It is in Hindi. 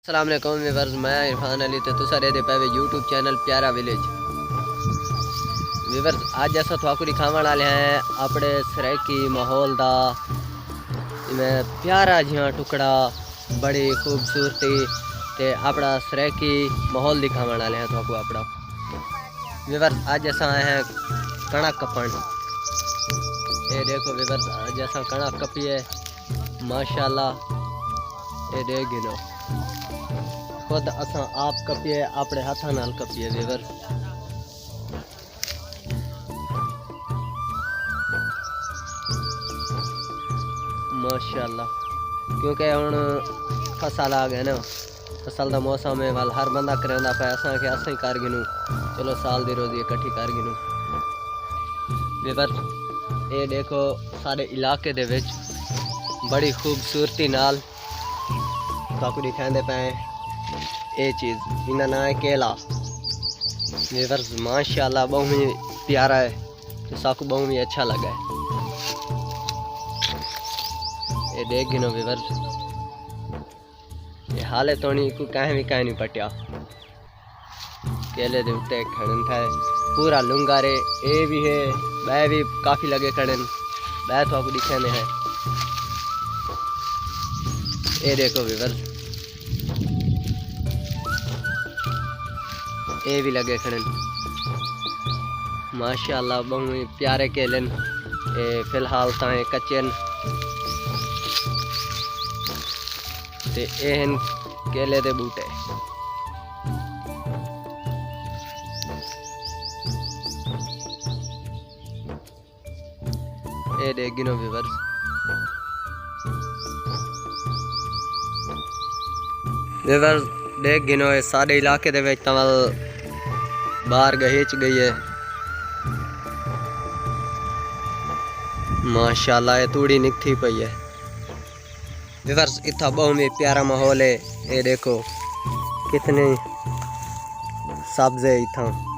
अस्सलाम वालेकुम व्यूअर्स, मैं इरफान अली तो तुसा रहते पे यूट्यूब चैनल प्यारा विलेज। व्यूअर्स आज जैसा थोड़ा दिखाने वाले हैं अपने सरायकी माहौल दा में प्यारा जिहा टुकड़ा बड़ी खूबसूरती ते अपना सरायकी माहौल दिखाने वाले हैं थोड़ा अपना। व्यूअर्स आज जैसा आए हैं कणक कपन। ये देखो व्यूअर्स आज जैसा कणक कपी है माशाल्लाह। ये देख गिनो खुद असा आप कपिए अपने हाथा नाल कपिए व्यूअर्स। माशाल्लाह क्योंकि हुण फसल आ गए ना, फसल का मौसम है वाल हर बंदा करेंदा पे असा के असा ही कर गिनू, चलो साल दी रोजी इकट्ठी कर गिनू। व्यूअर्स ये देखो सारे इलाके दे विच बड़ी खूबसूरती नाल ताकू दिखाते पे ये चीज़ इनका नाम है केला। व्यूअर्स माशाल्लाह बहुत ही प्यारा है तो साकू बहुत ही अच्छा लगा है। ये देख गिनो व्यूअर्स ये हाले तो नहीं को कहीं नहीं पटिया केले दे उत्ते खड़न था पूरा लुंगारे। ये भी है वह भी काफ़ी लगे खड़न वह तो आपको दिखाने हैं। ये देखो व्यूअर्स ये भी लगे खड़न माशाल्लाह बहुत ही प्यारे केलन। फिलहाल तो कच्चे ते एहन केले दे बूटे। ये देख गिनो व्यूअर्स देख गिनो ये सारे इलाके दे विच तवल बाहर गहीच गई है माशाल्लाह। ये तूड़ी निकथी पई है व्यूअर्स। इतना बहुत ही प्यारा माहौल है। ये देखो कितने सब्ज है इतना।